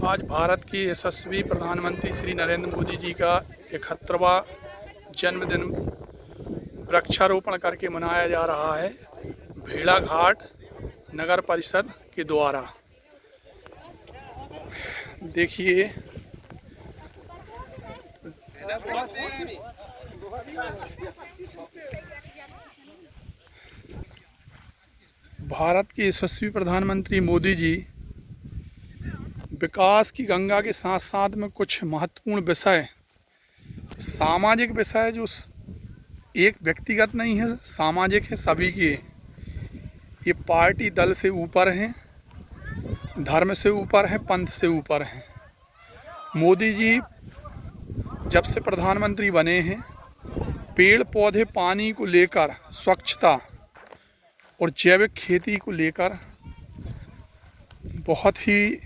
आज भारत के यशस्वी प्रधानमंत्री श्री नरेंद्र मोदी जी का 71वां जन्मदिन वृक्षारोपण करके मनाया जा रहा है भेड़ाघाट नगर परिषद के द्वारा। देखिए भारत के यशस्वी प्रधानमंत्री मोदी जी विकास की गंगा के साथ साथ में कुछ महत्वपूर्ण विषय, सामाजिक विषय जो एक व्यक्तिगत नहीं है, सामाजिक है, सभी के। ये पार्टी दल से ऊपर हैं, धर्म से ऊपर है, पंथ से ऊपर हैं। मोदी जी जब से प्रधानमंत्री बने हैं, पेड़ पौधे पानी को लेकर, स्वच्छता और जैविक खेती को लेकर बहुत ही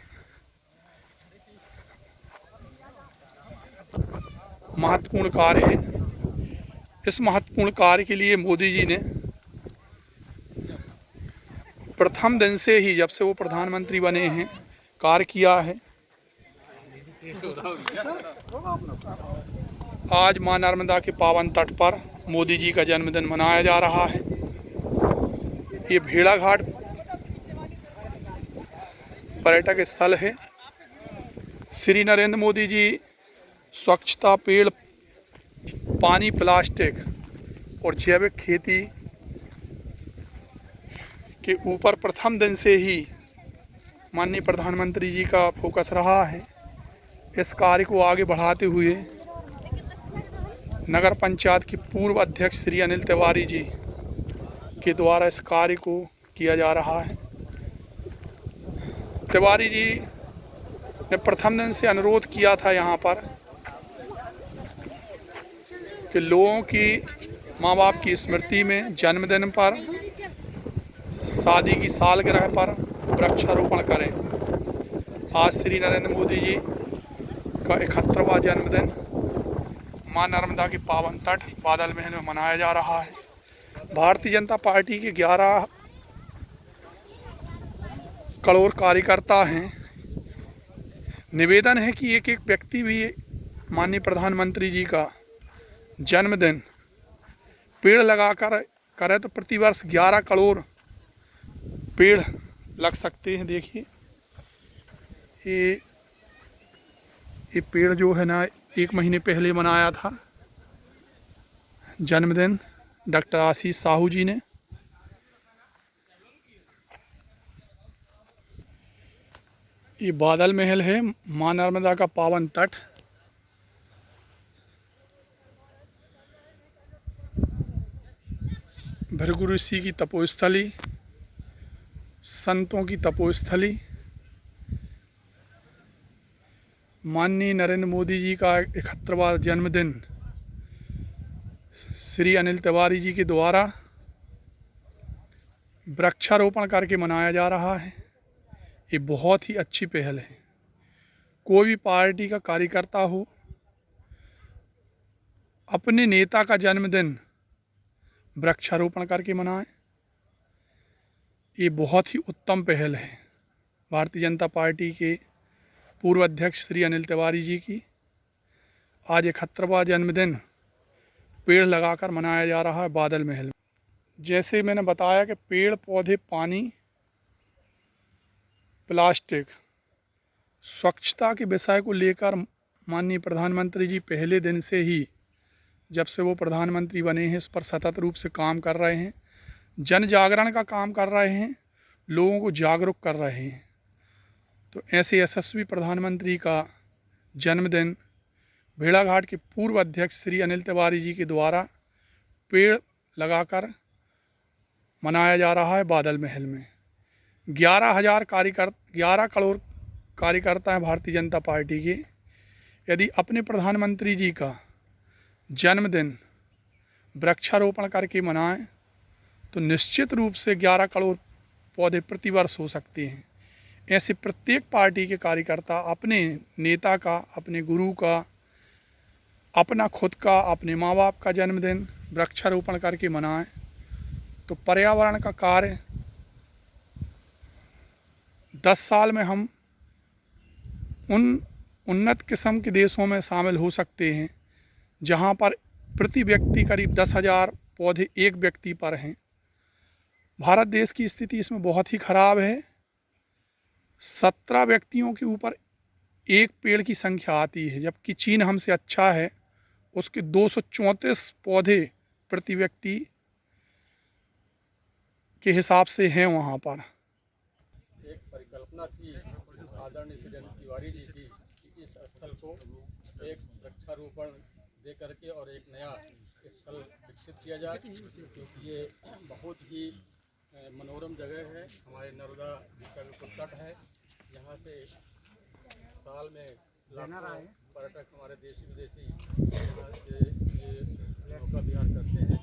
महत्वपूर्ण कार्य है। इस महत्वपूर्ण कार्य के लिए मोदी जी ने प्रथम दिन से ही, जब से वो प्रधानमंत्री बने हैं, कार्य किया है। आज मां नर्मदा के पावन तट पर मोदी जी का जन्मदिन मनाया जा रहा है। ये भेड़ाघाट पर्यटक स्थल है। श्री नरेंद्र मोदी जी स्वच्छता, पेड़, पानी, प्लास्टिक और जैविक खेती के ऊपर प्रथम दिन से ही माननीय प्रधानमंत्री जी का फोकस रहा है। इस कार्य को आगे बढ़ाते हुए नगर पंचायत के पूर्व अध्यक्ष श्री अनिल तिवारी जी के द्वारा इस कार्य को किया जा रहा है। तिवारी जी ने प्रथम दिन से अनुरोध किया था यहाँ पर कि लोगों की, माँ बाप की स्मृति में, जन्मदिन पर, शादी की सालगिरह पर वृक्षारोपण करें। आज श्री नरेंद्र मोदी जी का 71वां जन्मदिन मां नर्मदा के पावन तट बादल महल में मनाया जा रहा है। भारतीय जनता पार्टी के 11 करोड़ कार्यकर्ता हैं। निवेदन है कि एक एक व्यक्ति भी माननीय प्रधानमंत्री जी का जन्मदिन पेड़ लगाकर करे तो प्रतिवर्ष 11 करोड़ पेड़ लग सकते हैं। देखिए ये पेड़ जो है ना, 1 महीने पहले मनाया था जन्मदिन डॉक्टर आशीष साहू जी ने। ये बादल महल है, मां नर्मदा का पावन तट। भृगु ऋषि की तपोस्थली, संतों की तपोस्थली। माननीय नरेंद्र मोदी जी का 71वां जन्मदिन श्री अनिल तिवारी जी के द्वारा वृक्षारोपण करके मनाया जा रहा है। ये बहुत ही अच्छी पहल है। कोई भी पार्टी का कार्यकर्ता हो, अपने नेता का जन्मदिन वृक्षारोपण करके मनाएं। ये बहुत ही उत्तम पहल है भारतीय जनता पार्टी के पूर्व अध्यक्ष श्री अनिल तिवारी जी की। आज 71वां जन्मदिन पेड़ लगाकर मनाया जा रहा है बादल महल में। जैसे मैंने बताया कि पेड़ पौधे, पानी, प्लास्टिक, स्वच्छता के विषय को लेकर माननीय प्रधानमंत्री जी पहले दिन से ही, जब से वो प्रधानमंत्री बने हैं, इस पर सतत रूप से काम कर रहे हैं। जन जागरण का काम कर रहे हैं, लोगों को जागरूक कर रहे हैं। तो ऐसे यशस्वी प्रधानमंत्री का जन्मदिन भेड़ाघाट के पूर्व अध्यक्ष श्री अनिल तिवारी जी के द्वारा पेड़ लगाकर मनाया जा रहा है बादल महल में। 11 करोड़ कार्यकर्ता हैं भारतीय जनता पार्टी के। यदि अपने प्रधानमंत्री जी का जन्मदिन वृक्षारोपण करके मनाएं तो निश्चित रूप से 11 करोड़ पौधे प्रतिवर्ष हो सकते हैं। ऐसे प्रत्येक पार्टी के कार्यकर्ता अपने नेता का, अपने गुरु का, अपना खुद का, अपने माँ बाप का जन्मदिन वृक्षारोपण करके मनाएं तो पर्यावरण का कार्य 10 साल में हम उन उन्नत किस्म के देशों में शामिल हो सकते हैं जहाँ पर प्रति व्यक्ति करीब 10,000 पौधे एक व्यक्ति पर हैं। भारत देश की स्थिति इसमें बहुत ही ख़राब है। 17 व्यक्तियों के ऊपर एक पेड़ की संख्या आती है, जबकि चीन हमसे अच्छा है, उसके 234 पौधे प्रति व्यक्ति के हिसाब से हैं वहाँ पर। एक परिकल्पना थी आदरणीय श्री अनिल तिवारी जी की कि इस स्थल को एक वृक्षारोपण दे करके और एक नया स्थल विकसित किया जाए, क्योंकि ये बहुत ही मनोरम जगह है। हमारे नर्मदा जी का बिल्कुल तट है। यहाँ से साल में लाखों पर्यटक हमारे देशी विदेशी यहाँ से ये नौका विहार करते हैं।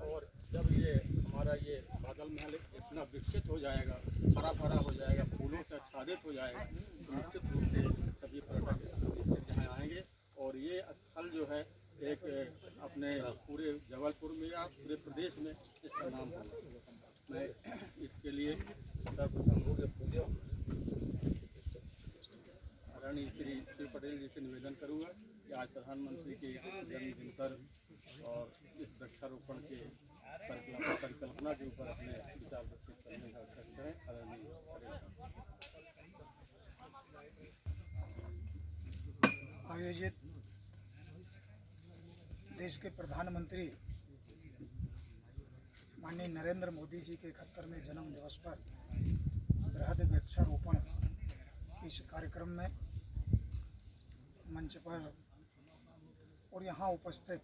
और जब ये हमारा ये बादल महल इतना विकसित हो जाएगा, हरा भरा हो जाएगा, फूलों से आच्छादित हो जाएगा, तो निश्चित रूप से सभी पर्यटक निश्चित यहाँ आएंगे। और ये स्थल जो है एक अपने पूरे जबलपुर में या पूरे प्रदेश में इसका नाम होगा। मैं इसके लिए सर्वप्रथम आदरणीय श्री शिव पटेल जी से निवेदन करूँगा कि आज प्रधानमंत्री के जन्मदिन पर और इस वृक्षारोपण के परिकल्पना के ऊपर अपने विचार प्रस्तुत करने का अवसर करें। आदरणीय आयोजित देश के प्रधानमंत्री माननीय नरेंद्र मोदी जी के 71वें जन्म दिवस पर बृहद वृक्षारोपण इस कार्यक्रम में मंच पर और यहाँ उपस्थित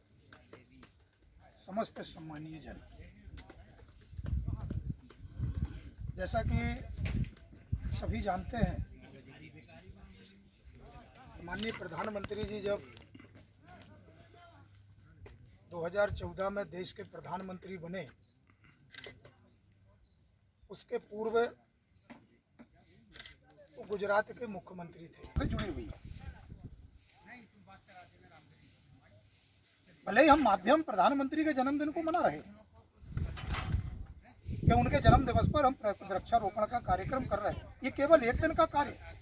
समस्त सम्मानीय जन, जैसा कि सभी जानते हैं, माननीय प्रधानमंत्री जी जब 2014 में देश के प्रधानमंत्री बने, उसके पूर्व वो गुजरात के मुख्यमंत्री थे, से जुड़ी हुई है। भले ही हम माध्यम प्रधानमंत्री के जन्मदिन को मना रहे हैं, कि उनके जन्म दिवस पर हम वृक्षारोपण का कार्यक्रम कर रहे हैं, ये केवल एक दिन का कार्य है।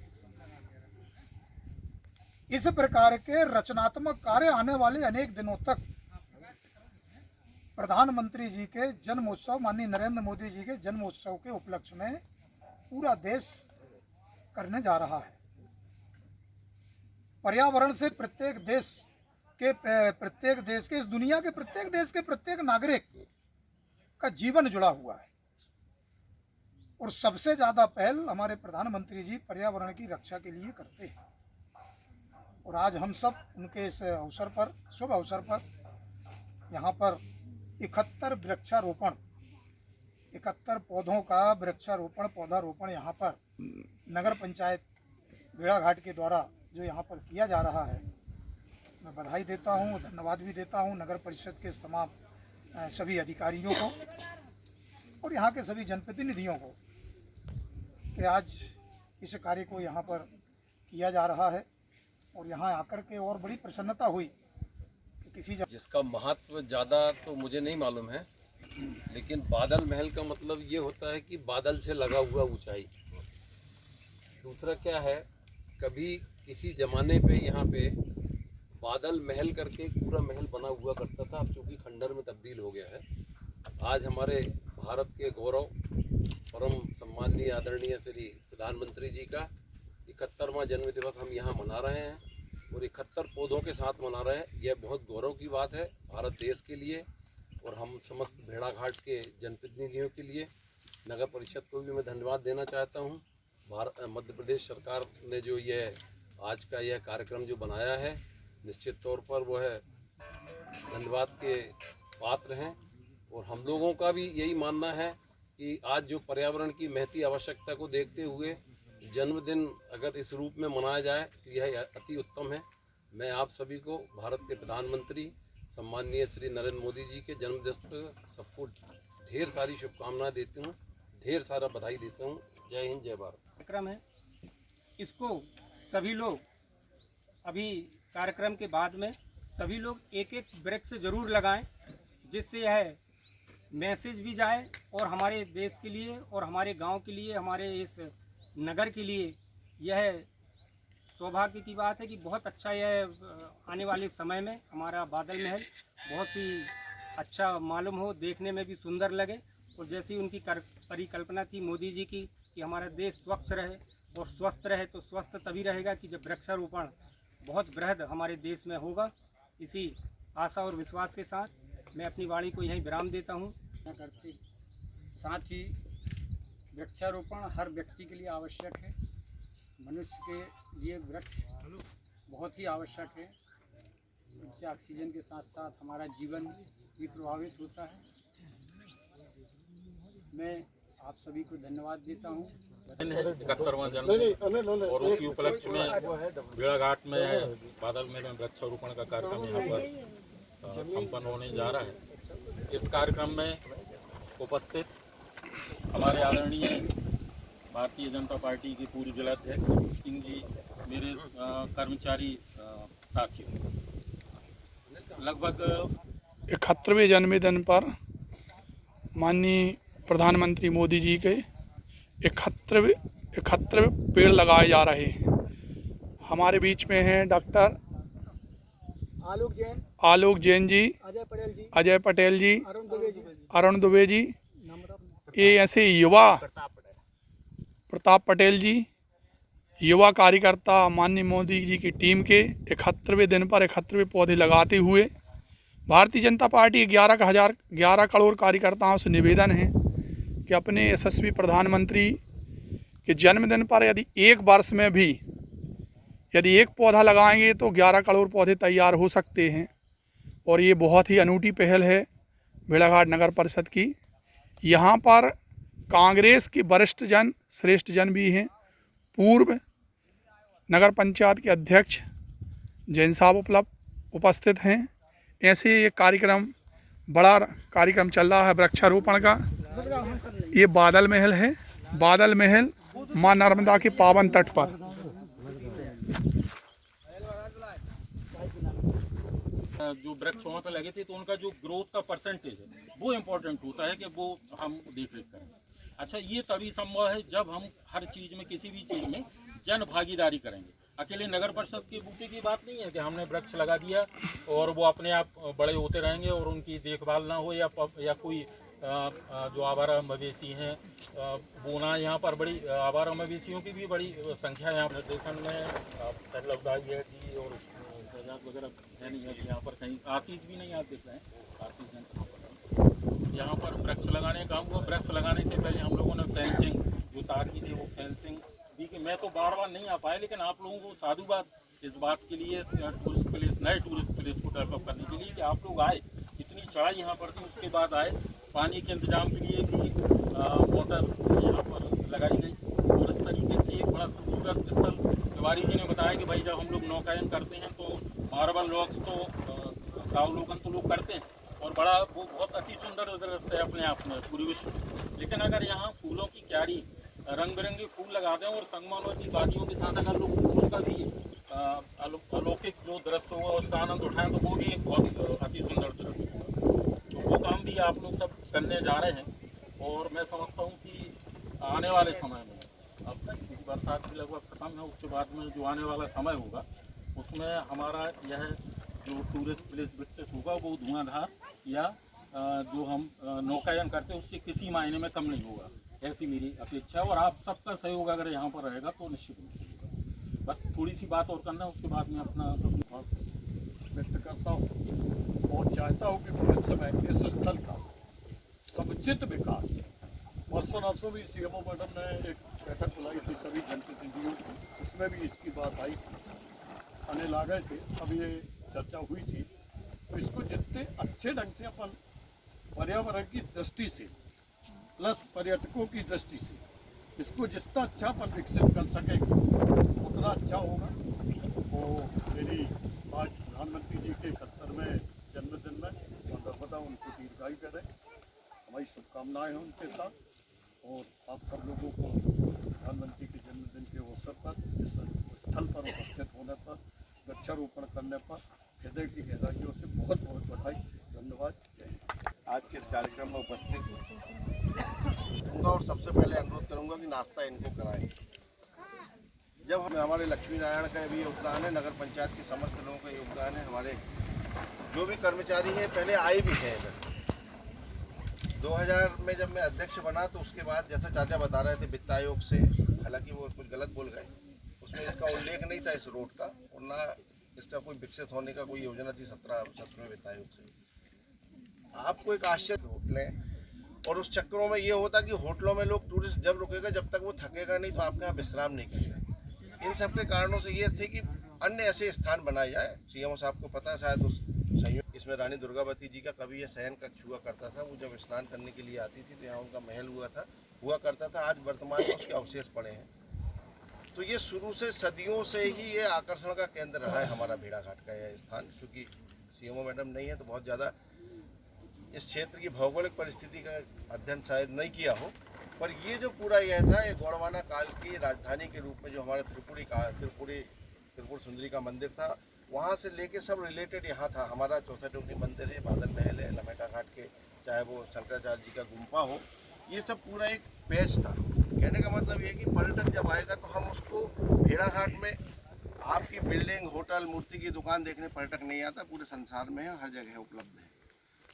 इस प्रकार के रचनात्मक कार्य आने वाले अनेक दिनों तक प्रधानमंत्री जी के जन्मोत्सव, माननीय नरेंद्र मोदी जी के जन्मोत्सव के उपलक्ष्य में पूरा देश करने जा रहा है। पर्यावरण से प्रत्येक देश के, इस दुनिया के प्रत्येक देश के प्रत्येक नागरिक का जीवन जुड़ा हुआ है। और सबसे ज्यादा पहल हमारे प्रधानमंत्री जी पर्यावरण की रक्षा के लिए करते हैं। और आज हम सब उनके इस अवसर पर, शुभ अवसर पर, यहाँ पर 71 वृक्षारोपण, 71 पौधों का वृक्षारोपण, पौधारोपण यहाँ पर नगर पंचायत भेड़ाघाट के द्वारा जो यहाँ पर किया जा रहा है, मैं बधाई देता हूँ, धन्यवाद भी देता हूँ नगर परिषद के तमाम सभी अधिकारियों को और यहाँ के सभी जनप्रतिनिधियों को कि आज इस कार्य को यहाँ पर किया जा रहा है। और यहाँ आकर के और बड़ी प्रसन्नता हुई कि किसी जिसका महत्व ज़्यादा तो मुझे नहीं मालूम है, लेकिन बादल महल का मतलब ये होता है कि बादल से लगा हुआ ऊंचाई। दूसरा क्या है, कभी किसी ज़माने पे यहाँ पे बादल महल करके पूरा महल बना हुआ करता था, अब चूँकि खंडर में तब्दील हो गया है। आज हमारे भारत के गौरव परम सम्माननीय आदरणीय श्री प्रधानमंत्री जी का 71वां जन्म दिवस हम यहाँ मना रहे हैं और 71 पौधों के साथ मना रहे हैं। यह बहुत गौरव की बात है भारत देश के लिए और हम समस्त भेड़ाघाट के जनप्रतिनिधियों के लिए। नगर परिषद को भी मैं धन्यवाद देना चाहता हूँ। मध्य प्रदेश सरकार ने जो यह आज का यह कार्यक्रम जो बनाया है, निश्चित तौर पर वो है धन्यवाद के पात्र हैं। और हम लोगों का भी यही मानना है कि आज जो पर्यावरण की महती आवश्यकता को देखते हुए जन्मदिन अगर इस रूप में मनाया जाए तो यह अति उत्तम है। मैं आप सभी को भारत के प्रधानमंत्री सम्माननीय श्री नरेंद्र मोदी जी के जन्मदिवस पर सबको ढेर सारी शुभकामनाएं देती हूँ, ढेर सारा बधाई देता हूँ। जय हिंद, जय भारत। कार्यक्रम है, इसको सभी लोग अभी कार्यक्रम के बाद में सभी लोग एक एक वृक्ष जरूर लगाएं, जिससे यह मैसेज भी जाए और हमारे देश के लिए और हमारे गांव के लिए, हमारे इस नगर के लिए यह सौभाग्य की बात है कि बहुत अच्छा यह आने वाले समय में हमारा बादल महल बहुत ही अच्छा मालूम हो, देखने में भी सुंदर लगे। और जैसी उनकी परिकल्पना थी मोदी जी की कि हमारा देश स्वच्छ रहे और स्वस्थ रहे, तो स्वस्थ तभी रहेगा कि जब वृक्षारोपण बहुत बृहद हमारे देश में होगा। इसी आशा और विश्वास के साथ मैं अपनी वाणी को यहीं विराम देता हूँ। करते साथ ही वृक्षारोपण हर व्यक्ति के लिए आवश्यक है। मनुष्य के लिए वृक्ष बहुत ही आवश्यक है। इनसे ऑक्सीजन के साथ साथ हमारा जीवन भी प्रभावित होता है। मैं आप सभी को धन्यवाद देता हूँ। 71वां जन्म और उसी उपलक्ष्य में भेड़ाघाट में बादल में वृक्षारोपण का कार्यक्रम यहाँ पर संपन्न होने जा रहा है। इस कार्यक्रम में उपस्थित हमारे आदरणीय भारतीय जनता पार्टी के पूर्व जिलाध्यक्ष सिंह जी, मेरे कर्मचारी साथियों, लगभग 71वें जन्मदिन पर माननीय प्रधानमंत्री मोदी जी के 71 पेड़ लगाए जा रहे हैं। हमारे बीच में हैं डॉक्टर आलोक जैन जी, अजय पटेल जी, अरुण दुबे जी, ये ऐसे युवा प्रताप पटेल जी, युवा कार्यकर्ता माननीय मोदी जी की टीम के 71वें दिन पर 71वें पौधे लगाते हुए भारतीय जनता पार्टी 11 करोड़ कार्यकर्ताओं से निवेदन है कि अपने यशस्वी प्रधानमंत्री के जन्मदिन पर यदि एक वर्ष में भी यदि एक पौधा लगाएंगे तो 11 करोड़ पौधे तैयार हो सकते हैं। और ये बहुत ही अनूठी पहल है भेड़ाघाट नगर परिषद की। यहाँ पर कांग्रेस के वरिष्ठ जन, श्रेष्ठ जन भी हैं। पूर्व नगर पंचायत के अध्यक्ष जैन साहब उपस्थित हैं। ऐसे ये कार्यक्रम, बड़ा कार्यक्रम चल रहा है वृक्षारोपण का। ये बादल महल है, बादल महल माँ नर्मदा के पावन तट पर। जो वृक्ष वहाँ पे लगे थे तो उनका जो ग्रोथ का परसेंटेज है वो इम्पोर्टेंट होता है कि वो हम देख रेख करें। अच्छा, ये तभी संभव है जब हम हर चीज़ में, किसी भी चीज़ में जन भागीदारी करेंगे। अकेले नगर परिषद के बूते की बात नहीं है कि हमने वृक्ष लगा दिया और वो अपने आप बड़े होते रहेंगे और उनकी देखभाल ना हो, या कोई जो आवारा मवेशी हैं बोना, यहाँ पर बड़ी आवारा मवेशियों की भी बड़ी संख्या यहाँ निर्देशन में लवदाई है जी, और वगैरह है नहीं है यहाँ पर कहीं। आशीष भी नहीं आप देख रहे हैं, आशीष यहाँ पर वृक्ष लगाने का काम हुआ। वृक्ष लगाने से पहले हम लोगों ने फेंसिंग जो तार की थी वो फेंसिंग भी कि मैं तो बार नहीं आ पाया, लेकिन आप लोगों को साधुवाद इस बात के लिए, टूरिस्ट प्लेस, नए टूरिस्ट प्लेस को डेवलप करने के लिए कि आप लोग आए, इतनी चढ़ाई यहाँ पर थी, उसके बाद आए। पानी के इंतजाम के लिए भी मोटर यहाँ पर लगाई गई और इस तरीके से एक बड़ा खूबसूरत स्थल। तिवारी जी ने बताया कि भाई जब हम लोग नौकायन करते हैं तो मार्बल रॉक्स तो अवलोकन तो लोग करते हैं और बड़ा वो बहुत अति सुंदर दृश्य है अपने आप में पूरे विश्व में। लेकिन अगर यहाँ फूलों की क्यारी, रंग बिरंगे फूल लगा दें और संगमरमर की वादियों के साथ अगर लोग फूलों का भी अलौकिक जो दृश्य होगा उसका आनंद उठाएं तो वो भी एक बहुत अति सुंदर दृश्य होगा। तो वो काम भी आप लोग सब करने जा रहे हैं और मैं समझता हूँ कि आने वाले समय में, अब तक क्योंकि बरसात भी लगभग खत्म है, उसके बाद में जो आने वाला समय होगा उसमें हमारा यह जो टूरिस्ट प्लेस विकसित होगा वो धुआंधार या जो हम नौकायन करते हैं उससे किसी मायने में कम नहीं होगा, ऐसी मेरी अपेक्षा है। और आप सबका सहयोग अगर यहाँ पर रहेगा तो निश्चित रूप से होगा। बस थोड़ी सी बात और करना है, उसके बाद में अपना व्यक्त करता हूँ और चाहता हूँ कि भविष्य में इस स्थल का समुचित विकास। वर्षों भी सीएमओ मैडम ने एक बैठक बुलाई थी सभी जनप्रतिनिधियों की, उसमें भी इसकी बात आई थी, अनिल आ गए थे, अब ये चर्चा हुई थी। तो इसको जितने अच्छे ढंग से अपन पर्यावरण की दृष्टि से प्लस पर्यटकों की दृष्टि से इसको जितना अच्छा अपन विकसित कर सकेंगे उतना अच्छा होगा। तो मेरी आज प्रधानमंत्री जी के 71वें जन्मदिन में नर्मदा उनको दीर्घायु करें, हमारी शुभकामनाएं हैं उनके साथ। और आप सब लोगों को प्रधानमंत्री के जन्मदिन के अवसर पर इस स्थल पर उपस्थित होने पर, वृक्षारोपण करने पर हृदय की गहराइयों से बहुत बहुत बधाई, धन्यवाद, जय हिंद। आज के इस कार्यक्रम में उपस्थित होंगे और सबसे पहले अनुरोध करूंगा कि नाश्ता इनको कराएं। जब हमारे लक्ष्मी नारायण का भी योगदान है, नगर पंचायत के समस्त लोगों का योगदान है, हमारे जो भी कर्मचारी हैं पहले आए भी थे इधर। 2000 में जब मैं अध्यक्ष बना तो उसके बाद जैसा चाचा बता रहे थे वित्त आयोग से, हालांकि वो कुछ गलत बोल गए, उसमें इसका उल्लेख नहीं था इस रोड का, और ना इसका कोई विकसित होने का कोई योजना थी 17वें वित्त आयोग से। आपको एक आश्चर्य होटलें, और उस चक्करों में ये होता कि होटलों में लोग टूरिस्ट जब रुकेगा जब तक वो थकेगा नहीं तो आपके यहाँ विश्राम नहीं करेगा। इन सब के कारणों से ये थे कि अन्य ऐसे स्थान बनाए जाए। सीएम साहब को पता है शायद उस संयोग इसमें रानी दुर्गावती जी का कभी यह शयन कक्ष हुआ करता था। वो जब स्नान करने के लिए आती थी तो यहाँ उनका महल हुआ करता था। आज वर्तमान में उसके अवशेष पड़े हैं। तो ये शुरू से सदियों से ही ये आकर्षण का केंद्र रहा है हमारा भेड़ाघाट का यह स्थान। क्योंकि सीएमओ मैडम नहीं है तो बहुत ज़्यादा इस क्षेत्र की भौगोलिक परिस्थिति का अध्ययन शायद नहीं किया हो, पर ये जो पूरा यह था ये गौड़वाना काल की राजधानी के रूप में जो हमारे त्रिपुर सुंदरी का मंदिर था, वहाँ से लेके सब रिलेटेड यहाँ था। हमारा 64 मंदिर है, बादल महल है, लमेटा घाट के, चाहे वो शंकराचार्य जी का गुम्फा हो, ये सब पूरा एक पैच था। कहने का मतलब ये कि पर्यटक जब आएगा तो हम उसको भेड़ाघाट में आपकी बिल्डिंग, होटल, मूर्ति की दुकान देखने पर्यटक नहीं आता, पूरे संसार में है, हर जगह उपलब्ध है।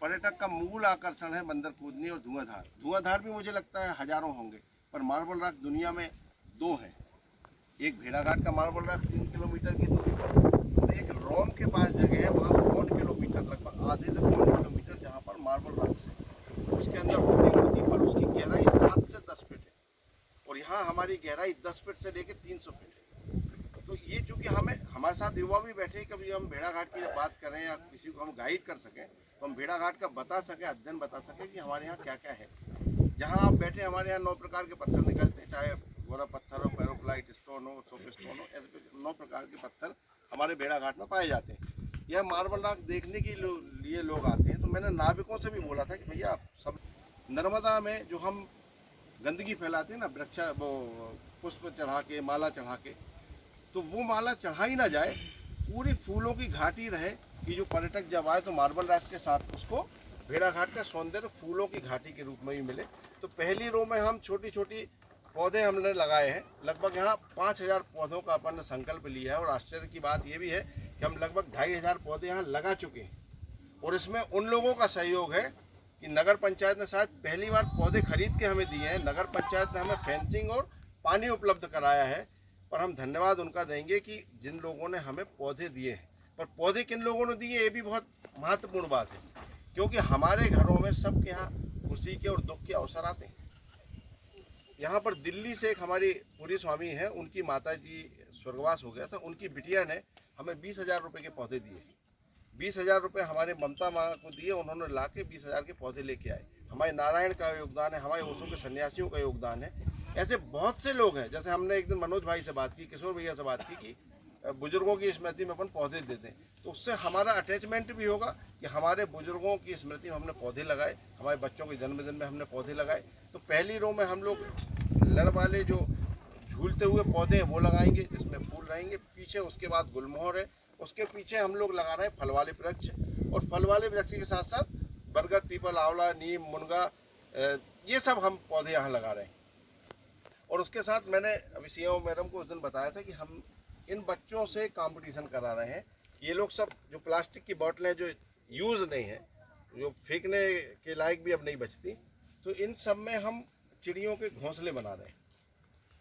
पर्यटक का मूल आकर्षण है बंदर कूदनी और धुआंधार। धुआंधार भी मुझे लगता है हजारों होंगे, पर मार्बल रॉक दुनिया में 2 हैं। एक भेड़ाघाट का मार्बल रॉक 3 किलोमीटर की दूरी पर, और एक रोम के पास जगह है वहाँ 5 किलोमीटर, लगभग आधे से 5 किलोमीटर, जहाँ पर मार्बल रॉक से उसके अंदर बोटिंग होती है, पर उसकी गहराई 7 से 10 फीट है, और यहाँ हमारी गहराई 10 फीट से लेकर 300 फीट है। तो ये चूँकि हमारे साथ युवा भी बैठे, कभी हम भेड़ाघाट की बात करें या किसी को हम गाइड कर सकें तो हम भेड़ाघाट का बता सकें, अध्ययन बता सकें कि हमारे यहाँ क्या क्या है। जहाँ आप बैठे हमारे यहाँ 9 प्रकार के पत्थर निकलते हैं, चाहे गोरा पत्थर हो, पैरोक्लाइट स्टोन हो, सोप स्टोन हो, ऐसे 9 प्रकार के पत्थर हमारे भेड़ाघाट में पाए जाते हैं। यह मार्बल रॉक देखने के लिए लोग आते हैं। तो मैंने नाविकों से भी बोला था कि भैया आप सब नर्मदा में जो हम गंदगी फैलाते हैं ना, वो पुष्प चढ़ा के, माला चढ़ा के, तो वो माला चढ़ाई ना जाए, पूरी फूलों की घाटी रहे कि जो पर्यटक जब आए तो मार्बल रॉक्स के साथ उसको भेड़ाघाट का सौंदर्य फूलों की घाटी के रूप में भी मिले। तो पहली रो में हम छोटी छोटी पौधे हमने लगाए हैं। लगभग यहाँ 5000 पौधों का अपन ने संकल्प लिया है, और आश्चर्य की बात ये भी है कि हम लगभग 2500 पौधे यहाँ लगा चुके हैं। और इसमें उन लोगों का सहयोग है कि नगर पंचायत ने शायद पहली बार पौधे खरीद के हमें दिए हैं। नगर पंचायत ने हमें फेंसिंग और पानी उपलब्ध कराया है, पर हम धन्यवाद उनका देंगे कि जिन लोगों ने हमें पौधे दिए हैं। पर पौधे किन लोगों ने दिए ये भी बहुत महत्वपूर्ण बात है, क्योंकि हमारे घरों में सबके यहाँ खुशी के और दुख के अवसर आते हैं। यहाँ पर दिल्ली से एक हमारी पूरी स्वामी हैं, उनकी माता जी स्वर्गवास हो गया था, उनकी बिटिया ने हमें 20,000 रुपये के पौधे दिए। 20,000 रुपये हमारे ममता माँ को दिए, उन्होंने ला के 20,000 के पौधे लेके आए। हमारे नारायण का योगदान है, हमारे ओशो के सन्यासियों का योगदान है। ऐसे बहुत से लोग हैं। जैसे हमने एक दिन मनोज भाई से बात की, किशोर भैया से बात की कि बुजुर्गों की स्मृति में अपन पौधे देते हैं, तो उससे हमारा अटैचमेंट भी होगा कि हमारे बुजुर्गों की स्मृति में हमने पौधे लगाए, हमारे बच्चों के जन्मदिन में हमने पौधे लगाए। तो पहली रो में हम लोग लड़ वाले जो झूलते हुए पौधे हैं वो लगाएंगे, जिसमें फूल रहेंगे। पीछे उसके बाद गुलमोहर है, उसके पीछे हम लोग लगा रहे हैं फल वाले वृक्ष, और फल वाले वृक्ष के साथ साथ बरगद, पीपल, आंवला, नीम, मुनगा, ये सब हम पौधे यहाँ लगा रहे हैं। और उसके साथ मैंने अभी सीएम मैडम को उस दिन बताया था कि हम इन बच्चों से कंपटीशन करा रहे हैं। ये लोग सब जो प्लास्टिक की बोतलें जो यूज़ नहीं है, जो फेंकने के लायक भी अब नहीं बचती, तो इन सब में हम चिड़ियों के घोंसले बना रहे हैं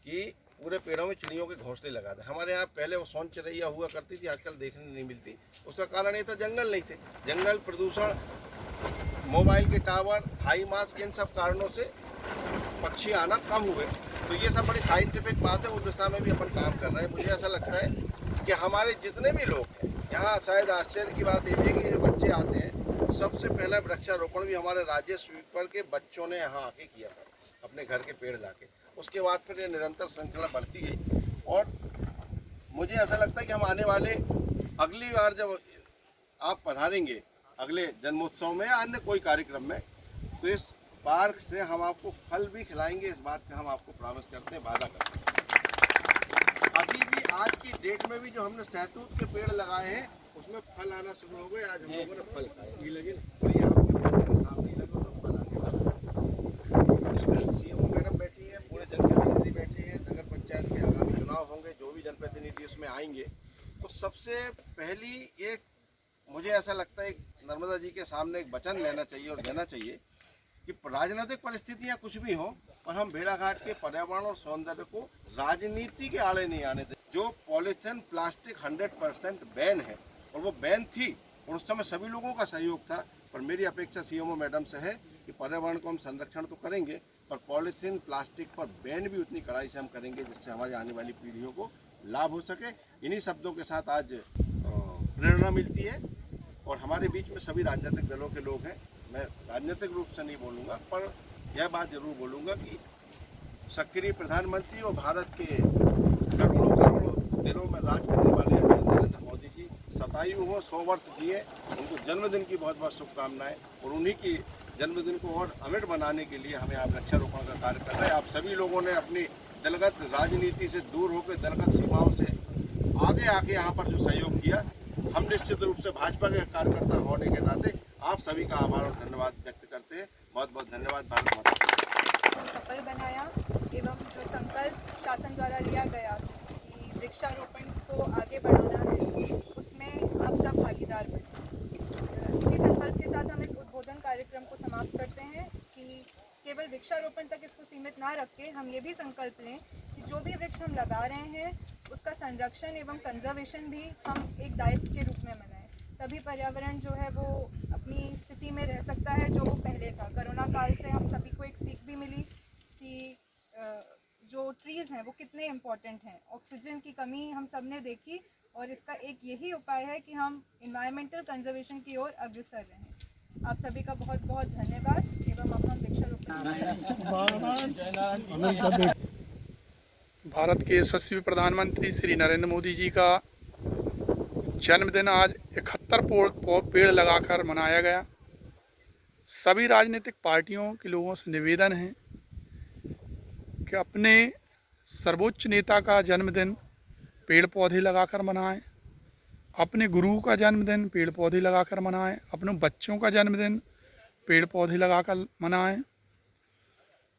कि पूरे पेड़ों में चिड़ियों के घोंसले लगा दें। हमारे यहाँ पहले वो सोन चिड़ैया हुआ करती थी, आजकल देखने नहीं मिलती। उसका कारण ये था जंगल नहीं थे, जंगल, प्रदूषण, मोबाइल के टावर, हाई मास्क, इन सब कारणों से पक्षी आना कम हुए। तो ये सब बड़ी साइंटिफिक बात है, उस दिशा में भी अपन काम कर रहे हैं। मुझे ऐसा लगता है कि हमारे जितने भी लोग हैं यहाँ, शायद आश्चर्य की बात ये है कि जो बच्चे आते हैं, सबसे पहला वृक्षारोपण भी हमारे राज्य स्वीपर के बच्चों ने यहाँ आके किया था, अपने घर के पेड़ लाके। उसके बाद फिर ये निरंतर श्रृंखला बढ़ती गई, और मुझे ऐसा लगता है कि हम आने वाले अगली बार जब आप पधारेंगे अगले जन्मोत्सव में या अन्य कोई कार्यक्रम में, तो इस पार्क से हम आपको फल भी खिलाएंगे। इस बात का हम आपको प्रॉमिस करते हैं, वादा करते हैं। अभी भी आज की डेट में भी जो हमने सहतूत के पेड़ लगाए हैं उसमें फल आना शुरू हो गए। आज हम लोगों ने फल खाए, ये लगे और ये आपके सामने लगे तो फल आने। इसमें सीएम मैडम बैठी है, पूरे जनप्रतिनिधि बैठे हैं, नगर पंचायत के आगामी चुनाव होंगे, जो भी जनप्रतिनिधि उसमें आएंगे, तो सबसे पहली एक मुझे ऐसा लगता है नर्मदा जी के सामने एक वचन लेना चाहिए और देना चाहिए कि राजनीतिक परिस्थितियां कुछ भी हो, पर हम भेड़ाघाट के पर्यावरण और सौंदर्य को राजनीति के आड़े नहीं आने दें। जो पॉलीथिन प्लास्टिक 100% बैन है, और वो बैन थी और उस समय सभी लोगों का सहयोग था, पर मेरी अपेक्षा सीएमओ मैडम से है कि पर्यावरण को हम संरक्षण तो करेंगे, पर पॉलीथिन प्लास्टिक पर बैन भी उतनी कड़ाई से हम करेंगे जिससे हमारी आने वाली पीढ़ियों को लाभ हो सके। इन्हीं शब्दों के साथ आज प्रेरणा मिलती है, और हमारे बीच में सभी राजनीतिक दलों के लोग हैं। मैं राजनीतिक रूप से नहीं बोलूँगा, पर यह बात जरूर बोलूँगा कि सक्रिय प्रधानमंत्री और भारत के करोड़ों करोड़ों दिलों में राज करने वाले नरेंद्र मोदी जी 100 वर्ष जिए। उनको जन्मदिन की बहुत बहुत शुभकामनाएं, और उन्हीं की जन्मदिन को और अमिट बनाने के लिए हमें आप वृक्षारोपण का कार्य कर रहे हैं। आप सभी लोगों ने अपनी दलगत राजनीति से दूर होकर दलगत सीमाओं से आगे आके यहाँ पर जो सहयोग किया, हम निश्चित रूप से भाजपा के कार्यकर्ता होने के नाते आप सभी का आभार और धन्यवाद व्यक्त करते हैं। बहुत बहुत धन्यवाद। भारत माता की जय। सफल बनाया एवं जो संकल्प शासन द्वारा लिया गया कि वृक्षारोपण को आगे बढ़ाना है, उसमें आप सब भागीदार बने। इसी संकल्प के साथ हम इस उद्बोधन कार्यक्रम को समाप्त करते हैं कि केवल वृक्षारोपण तक इसको सीमित ना रख के हम ये भी संकल्प लें कि जो भी वृक्ष हम लगा रहे हैं उसका संरक्षण एवं कंजर्वेशन भी हम एक दायित्व के रूप में मनाएं। तभी पर्यावरण जो है वो अपनी स्थिति में रह सकता है जो वो पहले था। कोरोना काल से हम सभी को एक सीख भी मिली कि जो ट्रीज़ हैं वो कितने इम्पोर्टेंट हैं। ऑक्सीजन की कमी हम सब ने देखी, और इसका एक यही उपाय है कि हम इन्वायरमेंटल कंजर्वेशन की ओर अग्रसर रहें। आप सभी का बहुत बहुत धन्यवाद एवं अब हम वृक्षारोपण। भारत के यशस्वी प्रधानमंत्री श्री नरेंद्र मोदी जी का जन्मदिन आज 71 पेड़ लगाकर मनाया गया। सभी राजनीतिक पार्टियों के लोगों से निवेदन है कि अपने सर्वोच्च नेता का जन्मदिन पेड़ पौधे लगाकर मनाएं, अपने गुरु का जन्मदिन पेड़ पौधे लगाकर मनाएं, अपने बच्चों का जन्मदिन पेड़ पौधे लगाकर मनाएं।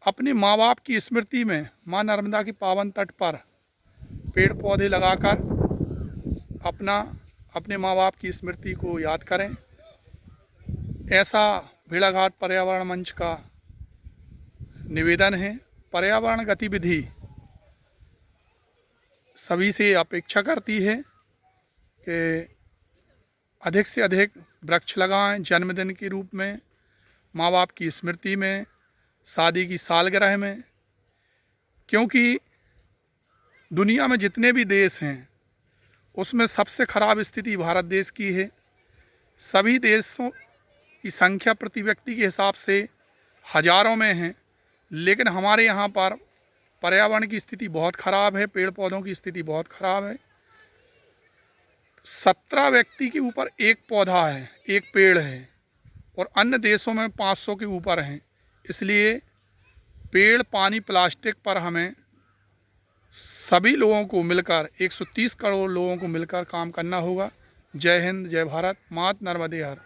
अपने माँ बाप की स्मृति में माँ नर्मदा के पावन तट पर पेड़ पौधे लगाकर अपने माँ बाप की स्मृति को याद करें। ऐसा भेड़ाघाट पर्यावरण मंच का निवेदन है। पर्यावरण गतिविधि सभी से अपेक्षा करती है कि अधिक से अधिक वृक्ष लगाएं। जन्मदिन के रूप में, माँ बाप की स्मृति में, शादी की सालगिरह में, क्योंकि दुनिया में जितने भी देश हैं उसमें सबसे ख़राब स्थिति भारत देश की है। सभी देशों की संख्या प्रति व्यक्ति के हिसाब से हज़ारों में है, लेकिन हमारे यहाँ पर पर्यावरण की स्थिति बहुत ख़राब है, पेड़ पौधों की स्थिति बहुत ख़राब है। 17 व्यक्ति के ऊपर एक पौधा है, एक पेड़ है, और अन्य देशों में 500 के ऊपर हैं। इसलिए पेड़, पानी, प्लास्टिक पर हमें सभी लोगों को मिलकर 130 करोड़ लोगों को मिलकर काम करना होगा। जय हिंद, जय भारत, मात नर्मदे हर।